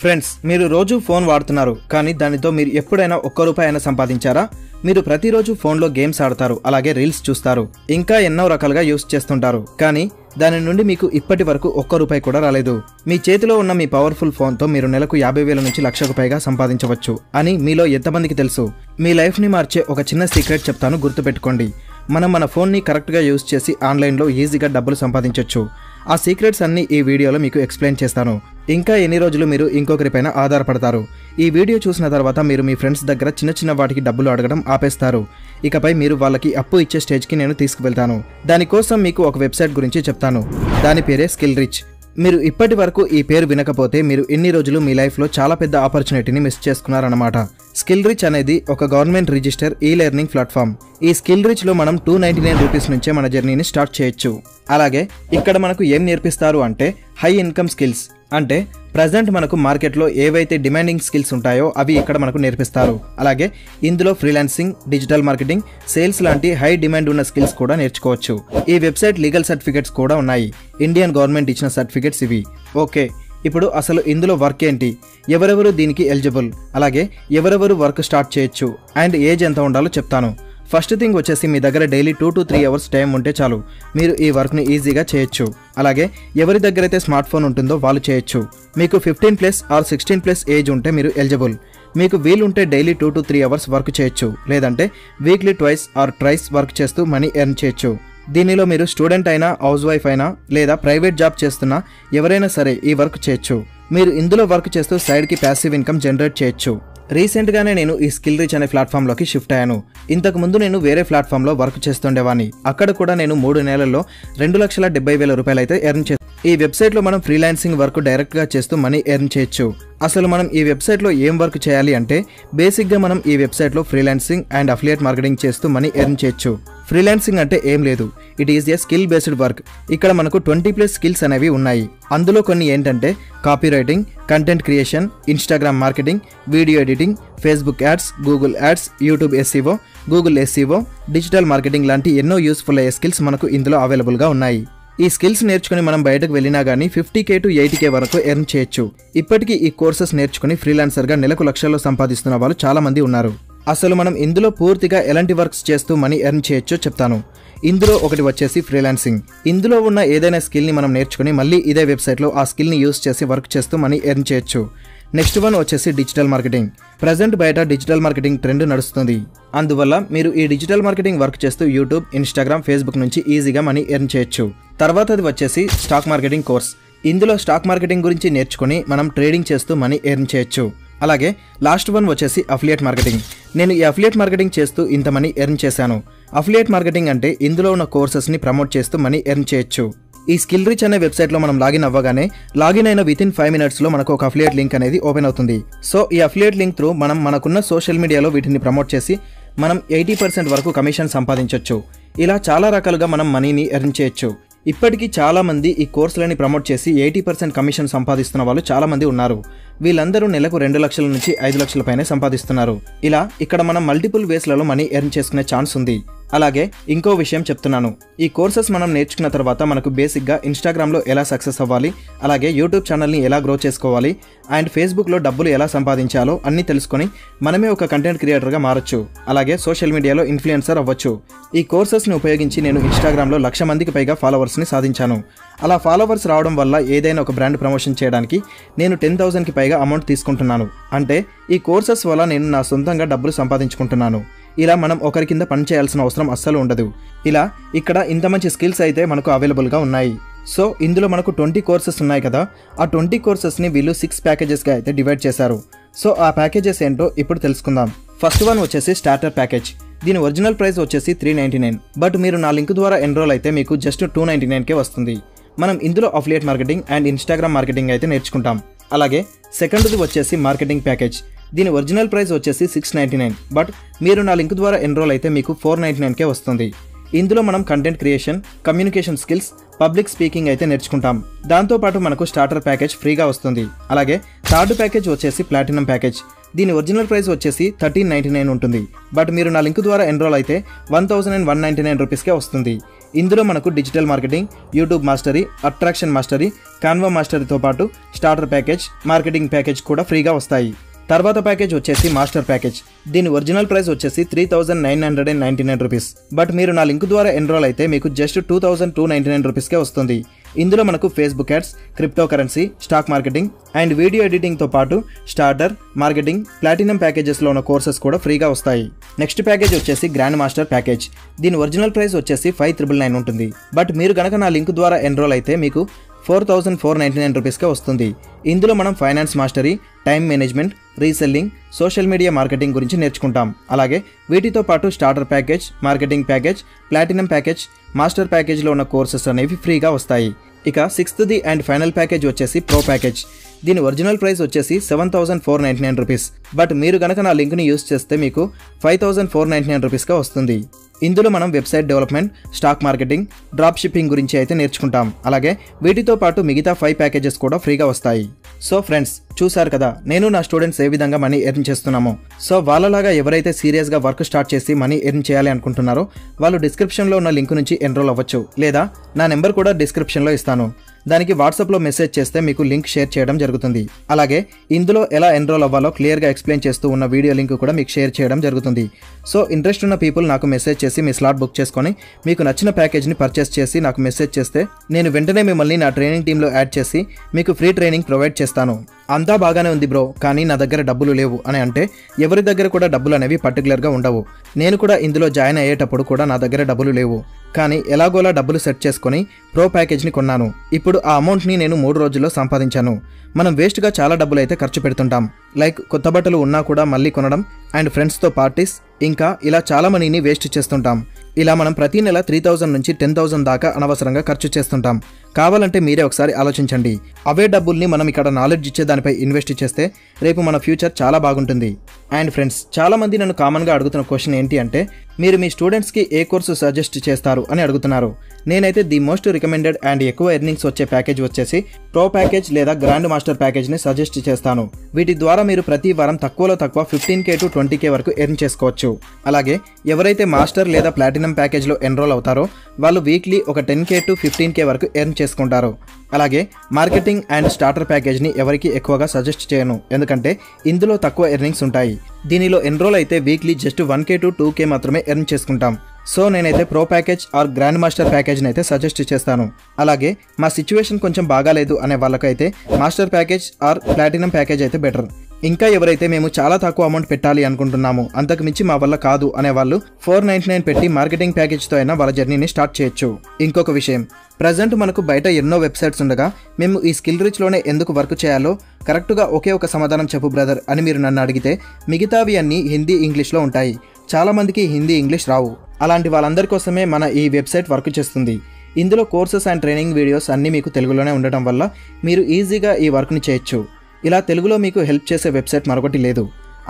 Friends, మీరు రోజు phone వాడుతున్నారు, కానీ దానితో మీరు ఎప్పుడైనా ఒక్క రూపాయి అయినా సంపాదించారా? మీరు ప్రతిరోజు ఫోన్లో గేమ్స్ ఆడతారు, అలాగే రీల్స్ చూస్తారు, ఇంకా ఎన్నో రకాలుగా యూస్ చేస్తుంటారు, కానీ దాని నుండి మీకు ఇప్పటి వరకు ఒక్క రూపాయి కూడా రాలేదు. మీ చేతిలో ఉన్న మీ పవర్ఫుల్ ఫోన్తో మీరు నెలకు 50,000 నుంచి లక్షకు పైగా సంపాదించవచ్చు అని మీలో ఎంతమందికి తెలుసు? మీ లైఫ్ని మార్చే ఒక చిన్న సీక్రెట్ చెప్తాను, గుర్తుపెట్టుకోండి. మనం మన ఫోన్ని కరెక్ట్గా యూజ్ చేసి ఆన్లైన్లో ఈజీగా డబ్బులు సంపాదించవచ్చు. ఆ సీక్రెట్స్ అన్ని ఈ వీడియోలో మీకు ఎక్స్ప్లెయిన్ చేస్తాను. ఇంకా ఎన్ని రోజులు మీరు ఇంకొకరిపైన ఆధారపడతారు? ఈ వీడియో చూసిన తర్వాత మీరు మీ ఫ్రెండ్స్ దగ్గర చిన్న చిన్న వాటికి డబ్బులు అడగడం ఆపేస్తారు. ఇకపై మీరు వాళ్ళకి అప్పు ఇచ్చే స్టేజ్కి నేను తీసుకువెళ్తాను. దానికోసం మీకు ఒక వెబ్సైట్ గురించి చెప్తాను. దాని పేరే స్కిల్ రిచ్. మీరు ఇప్పటి వరకు ఈ పేరు వినకపోతే మీరు ఇన్ని రోజులు మీ లైఫ్లో చాలా పెద్ద ఆపర్చునిటీని మిస్ చేసుకున్నారన్నమాట. స్కిల్ రిచ్ అనేది ఒక గవర్నమెంట్ రిజిస్టర్ ఈ లెర్నింగ్ ప్లాట్ఫామ్. ఈ స్కిల్ రిచ్లో మనం 299 రూపీస్ నుంచే మన జర్నీని స్టార్ట్ చేయొచ్చు. అలాగే ఇక్కడ మనకు ఏం నేర్పిస్తారు అంటే హై ఇన్కమ్ స్కిల్స్. అంటే ప్రజెంట్ మనకు మార్కెట్లో ఏవైతే డిమాండింగ్ స్కిల్స్ ఉంటాయో అవి ఇక్కడ మనకు నేర్పిస్తారు. అలాగే ఇందులో ఫ్రీలాన్సింగ్, డిజిటల్ మార్కెటింగ్, సేల్స్ లాంటి హై డిమాండ్ ఉన్న స్కిల్స్ కూడా నేర్చుకోవచ్చు. ఈ వెబ్సైట్ లీగల్ సర్టిఫికేట్స్ కూడా ఉన్నాయి. ఇండియన్ గవర్నమెంట్ ఇచ్చిన సర్టిఫికేట్స్ ఇవి. ఓకే, ఇప్పుడు అసలు ఇందులో వర్క్ ఏంటి, ఎవరెవరు దీనికి ఎలిజిబుల్, అలాగే ఎవరెవరు వర్క్ స్టార్ట్ చేయొచ్చు అండ్ ఏజ్ ఎంత ఉండాలో చెప్తాను. ఫస్ట్ థింగ్ వచ్చేసి మీ దగ్గర డైలీ 2 to 3 అవర్స్ టైం ఉంటే చాలు, మీరు ఈ వర్క్ని ఈజీగా చేయొచ్చు. అలాగే ఎవరి దగ్గర అయితే స్మార్ట్ ఫోన్ ఉంటుందో వాళ్ళు చేయొచ్చు. మీకు 15+ ఆర్ 16+ ఏజ్ ఉంటే మీరు ఎలిజిబుల్. మీకు వీలుంటే డైలీ 2 to 3 అవర్స్ వర్క్ చేయొచ్చు, లేదంటే weekly twice or tries work చేస్తూ మనీ ఎర్న్ చేయొచ్చు. దీనిలో మీరు స్టూడెంట్ అయినా, హౌస్ వైఫ్ అయినా, లేదా ప్రైవేట్ జాబ్ చేస్తున్నా ఎవరైనా సరే ఈ వర్క్ చేయొచ్చు. మీరు ఇందులో వర్క్ చేస్తూ సైడ్కి ప్యాసివ్ ఇన్కమ్ జనరేట్ చేయొచ్చు. రీసెంట్గానే నేను ఈ స్కిల్ రిచ్ అనే ప్లాట్ఫామ్లోకి షిఫ్ట్ అయ్యాను. ఇంతకు ముందు నేను వేరే ప్లాట్ఫామ్లో వర్క్ చేస్తుండేవాడిని. అక్కడ కూడా నేను 3 నెలల్లో 2,70,000 రూపాయలు అయితే ఎర్న్ చేస్తాను. ఈ వెబ్సైట్లో మనం ఫ్రీలాన్సింగ్ వర్క్ డైరెక్ట్గా చేస్తూ మనీ ఎర్న్ చేయొచ్చు. అసలు మనం ఈ వెబ్సైట్లో ఏం వర్క్ చేయాలి అంటే బేసిక్గా మనం ఈ వెబ్సైట్లో ఫ్రీలాన్సింగ్ అండ్ అఫిలియేట్ మార్కెటింగ్ చేస్తూ మనీ ఎర్న్ చేయొచ్చు. ఫ్రీలాన్సింగ్ అంటే ఏం లేదు, it is a skill based work. ఇక్కడ మనకు 20+ స్కిల్స్ అనేవి ఉన్నాయి. అందులో కొన్ని ఏంటంటే copy writing, content creation, Instagram marketing, video editing, Facebook ads, Google ads, YouTube SEO, Google SEO, digital marketing లాంటి ఎన్నో యూస్ఫుల్ అయ్యే స్కిల్స్ మనకు ఇందులో అవైలబుల్గా ఉన్నాయి. ఈ స్కిల్స్ నేర్చుకుని మనం బయటకు వెళ్ళినా కానీ 50K to 80K వరకు ఎర్న్ చేయొచ్చు. ఇప్పటికీ ఈ కోర్సెస్ నేర్చుకుని ఫ్రీలాన్సర్గా నెలకు లక్షల్లో సంపాదిస్తున్న వాళ్ళు చాలా మంది ఉన్నారు. అసలు మనం ఇందులో పూర్తిగా ఎలాంటి వర్క్స్ చేస్తూ మనీ ఎర్న్ చేయొచ్చో చెప్తాను. ఇందులో ఒకటి వచ్చేసి ఫ్రీలాన్సింగ్. ఇందులో ఉన్న ఏదైనా స్కిల్ని మనం నేర్చుకుని మళ్ళీ ఇదే వెబ్సైట్లో ఆ స్కిల్ని యూస్ చేసి వర్క్ చేస్తూ మనీ ఎర్న్ చేయొచ్చు. నెక్స్ట్ వన్ వచ్చేసి డిజిటల్ మార్కెటింగ్. ప్రజెంట్ బయట డిజిటల్ మార్కెటింగ్ ట్రెండ్ నడుస్తుంది. అందువల్ల మీరు ఈ డిజిటల్ మార్కెటింగ్ వర్క్ చేస్తూ యూట్యూబ్, ఇన్స్టాగ్రామ్, ఫేస్బుక్ నుంచి ఈజీగా మనీ ఎర్న్ చేయొచ్చు. తర్వాతది వచ్చేసి స్టాక్ మార్కెటింగ్ కోర్స్. ఇందులో స్టాక్ మార్కెటింగ్ గురించి నేర్చుకుని మనం ట్రేడింగ్ చేస్తూ మనీ ఎర్న్ చేయొచ్చు. అలాగే లాస్ట్ వన్ వచ్చేసి అఫిలియేట్ మార్కెటింగ్. నేను ఈ అఫిలియేట్ మార్కెటింగ్ చేస్తూ ఇంత మనీ ఎర్న్ చేశాను. అఫిలియేట్ మార్కెటింగ్ అంటే ఇందులో ఉన్న కోర్సెస్ని ప్రమోట్ చేస్తూ మనీ ఎర్న్ చేయొచ్చు. ఈ స్కిల్ రిచ్ అనే వెబ్సైట్లో మనం లాగిన్ అవ్వగానే లాగిన్ అయిన వితిన్ 5 minutesలో మనకు ఒక అఫిలియేట్ లింక్ అనేది ఓపెన్ అవుతుంది. సో ఈ అఫిలియేట్ లింక్ త్రూ మనం మనకున్న సోషల్ మీడియాలో వీటిని ప్రమోట్ చేసి మనం 80% వరకు కమిషన్ సంపాదించవచ్చు. ఇలా చాలా రకాలుగా మనం మనీని ఎర్న్ చేయొచ్చు. ఇప్పటికీ చాలా మంది ఈ కోర్సులని ప్రమోట్ చేసి 80% కమిషన్ సంపాదిస్తున్న వాళ్ళు చాలా మంది ఉన్నారు. వీళ్ళందరూ నెలకు 2 లక్షల నుంచి 5 లక్షల పైనే సంపాదిస్తున్నారు. ఇలా ఇక్కడ మనం మల్టిపుల్ వేస్లలో మనీ ఎర్న్ చేసుకునే ఛాన్స్ ఉంది. అలాగే ఇంకో విషయం చెప్తున్నాను, ఈ కోర్సెస్ మనం నేర్చుకున్న తర్వాత మనకు బేసిక్గా ఇన్స్టాగ్రామ్లో ఎలా సక్సెస్ అవ్వాలి, అలాగే యూట్యూబ్ ఛానల్ని ఎలా గ్రో చేసుకోవాలి అండ్ ఫేస్బుక్లో డబ్బులు ఎలా సంపాదించాలో అన్నీ తెలుసుకొని మనమే ఒక కంటెంట్ క్రియేటర్గా మారొచ్చు. అలాగే సోషల్ మీడియాలో ఇన్ఫ్లుయెన్సర్ అవ్వచ్చు. ఈ కోర్సెస్ని ఉపయోగించి నేను ఇన్స్టాగ్రామ్లో 1,00,000 మందికి పైగా ఫాలోవర్స్ని సాధించాను. అలా ఫాలోవర్స్ రావడం వల్ల ఏదైనా ఒక బ్రాండ్ ప్రమోషన్ చేయడానికి నేను 10,000కి పైగా అమౌంట్ తీసుకుంటున్నాను. అంటే ఈ కోర్సెస్ వల్ల నేను నా సొంతంగా డబ్బులు సంపాదించుకుంటున్నాను. ఇలా మనం ఒకరి కింద పని చేయాల్సిన అవసరం అస్సలు ఉండదు. ఇలా ఇక్కడ ఇంత మంచి స్కిల్స్ అయితే మనకు అవైలబుల్గా ఉన్నాయి. సో ఇందులో మనకు 20 కోర్సెస్ ఉన్నాయి కదా, ఆ 20 కోర్సెస్ని వీళ్ళు 6 ప్యాకేజెస్గా అయితే డివైడ్ చేశారు. సో ఆ ప్యాకేజెస్ ఏంటో ఇప్పుడు తెలుసుకుందాం. ఫస్ట్ వన్ వచ్చేసి స్టార్టర్ ప్యాకేజ్. దీని ఒరిజినల్ ప్రైస్ వచ్చేసి 399, బట్ మీరు నా లింక్ ద్వారా ఎన్రోల్ అయితే మీకు జస్ట్ 299కే వస్తుంది. మనం ఇందులో affiliate marketing and Instagram marketing అయితే నేర్చుకుంటాం. అలాగే సెకండ్ది వచ్చేసి మార్కెటింగ్ ప్యాకేజ్. దీని ఒరిజినల్ ప్రైస్ వచ్చేసి 699, బట్ మీరు నా లింక్ ద్వారా ఎన్రోల్ అయితే మీకు 499కే వస్తుంది. ఇందులో మనం content creation, communication skills, public speaking అయితే నేర్చుకుంటాం. దాంతోపాటు మనకు స్టార్టర్ ప్యాకేజ్ ఫ్రీగా వస్తుంది. అలాగే థర్డ్ ప్యాకేజ్ వచ్చేసి ప్లాటినం ప్యాకేజ్. దీని ఒరిజినల్ ప్రైస్ వచ్చేసి 1399 ఉంటుంది, బట్ మీరు నా లింక్ ద్వారా ఎన్రోల్ అయితే 1,199 రూపీస్కే వస్తుంది. ఇందులో మనకు digital marketing, YouTube mastery, attraction mastery, Canva మాస్టరీతో పాటు స్టార్టర్ ప్యాకేజ్, మార్కెటింగ్ ప్యాకేజ్ కూడా ఫ్రీగా వస్తాయి. తర్వాత ప్యాకేజ్ వచ్చేసి మాస్టర్ ప్యాకేజ్. దీని ఒరిజినల్ ప్రైస్ వచ్చేసి 3999 రూపీస్. బట్ మీరు నా లింక్ ద్వారా ఎన్రోల్ అయితే మీకు జస్ట్ 2299 రూపీస్కే వస్తుంది. ఇందులో మనకు Facebook ads, crypto currency, stock marketing and video ఎడిటింగ్తో పాటు స్టార్టర్, మార్కెటింగ్, ప్లాటినం ప్యాకేజెస్లో ఉన్న కోర్సెస్ కూడా ఫ్రీగా వస్తాయి. నెక్స్ట్ ప్యాకేజ్ వచ్చేసి గ్రాండ్ మాస్టర్ ప్యాకేజ్. దీని ఒరిజినల్ ప్రైస్ వచ్చేసి 5999 ఉంటుంది. బట్ మీరు కనుక నా లింక్ ద్వారా ఎన్రోల్ అయితే మీకు 4499 రూపీస్కే వస్తుంది. ఇందులో మనం finance mastery, time management, reselling, social media marketing గురించి నేర్చుకుంటాం. అలాగే వీటితో పాటు starter package, marketing package, platinum package, master ప్యాకేజ్లో ఉన్న కోర్సెస్ అనేవి ఫ్రీగా వస్తాయి. ఇక 6th అండ్ ఫైనల్ ప్యాకేజ్ వచ్చేసి ప్రో ప్యాకేజ్. దీని ఒరిజినల్ ప్రైస్ వచ్చేసి 7499 రూపీస్. బట్ మీరు కనుక నా లింక్ని యూస్ చేస్తే మీకు 5499 రూపీస్గా వస్తుంది. ఇందులో మనం website development, stock marketing, drop shipping గురించి అయితే నేర్చుకుంటాం. అలాగే వీటితో పాటు మిగతా 5 ప్యాకేజెస్ కూడా ఫ్రీగా వస్తాయి. సో ఫ్రెండ్స్, చూసారు కదా నేను నా స్టూడెంట్స్ ఏ విధంగా మనీ ఎర్న్ చేస్తున్నామో. సో వాళ్ళలాగా ఎవరైతే సీరియస్గా వర్క్ స్టార్ట్ చేసి మనీ ఎర్న్ చేయాలి అనుకుంటున్నారో వాళ్ళు డిస్క్రిప్షన్లో ఉన్న లింక్ నుంచి ఎన్రోల్ అవ్వచ్చు. లేదా నా నెంబర్ కూడా డిస్క్రిప్షన్లో ఇస్తాను. దానికి వాట్సాప్లో మెసేజ్ చేస్తే మీకు లింక్ షేర్ చేయడం జరుగుతుంది. అలాగే ఇందులో ఎలా ఎన్రోల్ అవ్వాలో క్లియర్గా ఎక్స్ప్లెయిన్ చేస్తూ ఉన్న వీడియో లింక్ కూడా మీకు షేర్ చేయడం జరుగుతుంది. సో ఇంట్రెస్ట్ ఉన్న పీపుల్ నాకు మెసేజ్ చేసి మీ స్లాట్ బుక్ చేసుకొని మీకు నచ్చిన ప్యాకేజ్ని పర్చేస్ చేసి నాకు మెసేజ్ చేస్తే నేను వెంటనే మిమ్మల్ని నా ట్రైనింగ్ టీంలో యాడ్ చేసి మీకు ఫ్రీ ట్రైనింగ్ ప్రొవైడ్ చేస్తాను. అంతా బాగానే ఉంది బ్రో, కానీ నా దగ్గర డబ్బులు లేవు అని అంటే ఎవరి దగ్గర కూడా డబ్బులు అనేవి పర్టికులర్గా ఉండవు. నేను కూడా ఇందులో జాయిన్ అయ్యేటప్పుడు కూడా నా దగ్గర డబ్బులు లేవు. కానీ ఎలాగోలా డబ్బులు సెట్ చేసుకొని ప్రో ప్యాకేజ్ని కొన్నాను. ఇప్పుడు ఆ అమౌంట్ని నేను 3 రోజుల్లో సంపాదించాను. మనం వేస్ట్గా చాలా డబ్బులు అయితే ఖర్చు పెడుతుంటాం. లైక్ కొత్త బట్టలు ఉన్నా కూడా మళ్ళీ కొనడం అండ్ ఫ్రెండ్స్తో పార్టీస్, ఇంకా ఇలా చాలా మనీని వేస్ట్ చేస్తుంటాం. ఇలా మనం ప్రతి నెల 3000 నుంచి 10,000 దాకా అనవసరంగా ఖర్చు చేస్తుంటాం. కావాలంటే మీరే ఒకసారి ఆలోచించండి. అవే డబ్బుల్ని మనం ఇక్కడ నాలెడ్జ్ ఇచ్చే దానిపై ఇన్వెస్ట్ చేస్తే రేపు మన ఫ్యూచర్ చాలా బాగుంటుంది. అండ్ ఫ్రెండ్స్, చాలామంది నన్ను కామన్గా అడుగుతున్న క్వశ్చన్ ఏంటి అంటే మీరు మీ స్టూడెంట్స్కి ఏ కోర్సు సజెస్ట్ చేస్తారు అని అడుగుతున్నారు. నేనైతే ది మోస్ట్ రికమెండెడ్ అండ్ ఎక్కువ ఎర్నింగ్స్ వచ్చే ప్యాకేజ్ వచ్చేసి ప్రో ప్యాకేజ్ లేదా గ్రాండ్ మాస్టర్ ప్యాకేజ్ని సజెస్ట్ చేస్తాను. వీటి ద్వారా మీరు ప్రతి వారం తక్కువలో తక్కువ 15K to 20K వరకు ఎర్న్ చేసుకోవచ్చు. అలాగే ఎవరైతే మాస్టర్ లేదా ప్లాటినం ప్యాకేజ్లో ఎన్రోల్ అవుతారో వాళ్ళు వీక్లీ ఒక 10K to 15K వరకు ఎర్న్ చేసుకుంటారు. అలాగే మార్కెటింగ్ అండ్ స్టార్టర్ ప్యాకేజ్ని ఎవరికి ఎక్కువగా సజెస్ట్ చేయను, ఎందుకంటే ఇందులో తక్కువ ఎర్నింగ్స్ ఉంటాయి. దీనిలో ఎన్రోల్ అయితే weekly just 1K to 2K మాత్రమే ఎర్న్ చేసుకుంటాం. సో నేనైతే pro package or grand master ప్యాకేజ్ని అయితే సజెస్ట్ చేస్తాను. అలాగే మా సిచ్యువేషన్ కొంచెం బాగాలేదు అనే వాళ్ళకైతే master package or platinum package అయితే బెటర్. ఇంకా ఎవరైతే మేము చాలా తక్కువ అమౌంట్ పెట్టాలి అనుకుంటున్నామో అంతకు మించి మా వల్ల కాదు అనే వాళ్ళు 499 పెట్టి మార్కెటింగ్ ప్యాకేజ్తో అయినా వాళ్ళ జర్నీని స్టార్ట్ చేయొచ్చు. ఇంకొక విషయం, ప్రజెంట్ మనకు బయట ఎన్నో వెబ్సైట్స్ ఉండగా మేము ఈ స్కిల్ రిచ్లోనే ఎందుకు వర్క్ చేయాలో కరెక్ట్గా ఒకే ఒక సమాధానం చెప్పు బ్రదర్ అని మీరు నన్ను అడిగితే మిగతావి అన్నీ హిందీ, ఇంగ్లీష్లో ఉంటాయి. చాలామందికి హిందీ, ఇంగ్లీష్ రావు. అలాంటి వాళ్ళందరి కోసమే మన ఈ వెబ్సైట్ వర్క్ చేస్తుంది. ఇందులో కోర్సెస్ అండ్ ట్రైనింగ్ వీడియోస్ అన్నీ మీకు తెలుగులోనే ఉండటం వల్ల మీరు ఈజీగా ఈ వర్క్ని చేయొచ్చు. ఇలా తెలుగులో మీకు హెల్ప్ చేసే వెబ్సైట్ మరొకటి లేదు.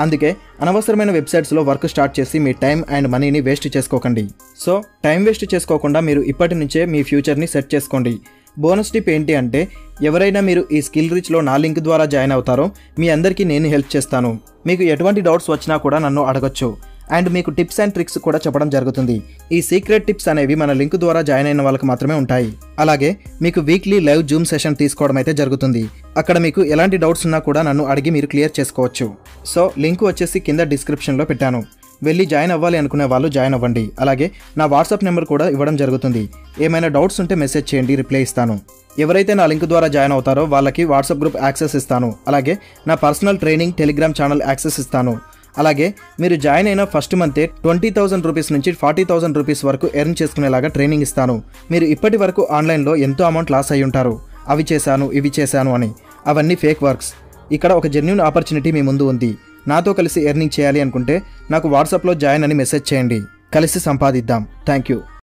అందుకే అనవసరమైన వెబ్సైట్స్లో వర్క్ స్టార్ట్ చేసి మీ టైం అండ్ మనీని వేస్ట్ చేసుకోకండి. సో టైం వేస్ట్ చేసుకోకుండా మీరు ఇప్పటి నుంచే మీ ఫ్యూచర్ని సెట్ చేసుకోండి. బోనస్ టిప్ ఏంటి అంటే ఎవరైనా మీరు ఈ స్కిల్ రిచ్లో నా లింక్ ద్వారా జాయిన్ అవుతారో మీ అందరికీ నేను హెల్ప్ చేస్తాను. మీకు ఎటువంటి డౌట్స్ వచ్చినా కూడా నన్ను అడగొచ్చు. అండ్ మీకు టిప్స్ అండ్ ట్రిక్స్ కూడా చెప్పడం జరుగుతుంది. ఈ సీక్రెట్ టిప్స్ అనేవి మన లింక్ ద్వారా జాయిన్ అయిన వాళ్ళకి మాత్రమే ఉంటాయి. అలాగే మీకు వీక్లీ లైవ్ జూమ్ సెషన్ తీసుకోవడం అయితే జరుగుతుంది. అక్కడ మీకు ఎలాంటి డౌట్స్ ఉన్నా కూడా నన్ను అడిగి మీరు క్లియర్ చేసుకోవచ్చు. సో లింక్ వచ్చేసి కింద డిస్క్రిప్షన్లో పెట్టాను. వెళ్ళి జాయిన్ అవ్వాలి అనుకునే వాళ్ళు జాయిన్ అవ్వండి. అలాగే నా వాట్సాప్ నెంబర్ కూడా ఇవ్వడం జరుగుతుంది. ఏమైనా డౌట్స్ ఉంటే మెసేజ్ చేయండి, రిప్లై ఇస్తాను. ఎవరైతే నా లింక్ ద్వారా జాయిన్ అవుతారో వాళ్ళకి వాట్సాప్ గ్రూప్ యాక్సెస్ ఇస్తాను. అలాగే నా personal training Telegram channel access ఇస్తాను. అలాగే మీరు జాయిన్ అయిన ఫస్ట్ మంతే 20,000 రూపీస్ నుంచి 40,000 రూపీస్ వరకు ఎర్న్ చేసుకునేలాగా ట్రైనింగ్ ఇస్తాను. మీరు ఇప్పటి వరకు ఆన్లైన్లో ఎంతో అమౌంట్ లాస్ అయి ఉంటారు. అవి చేశాను, ఇవి చేశాను అని. అవన్నీ ఫేక్ వర్క్స్. ఇక్కడ ఒక జెన్యూన్ ఆపర్చునిటీ మీ ముందు ఉంది. నాతో కలిసి ఎర్నింగ్ చేయాలి అనుకుంటే నాకు వాట్సాప్లో జాయిన్ అని మెసేజ్ చేయండి. కలిసి సంపాదిద్దాం. Thank you.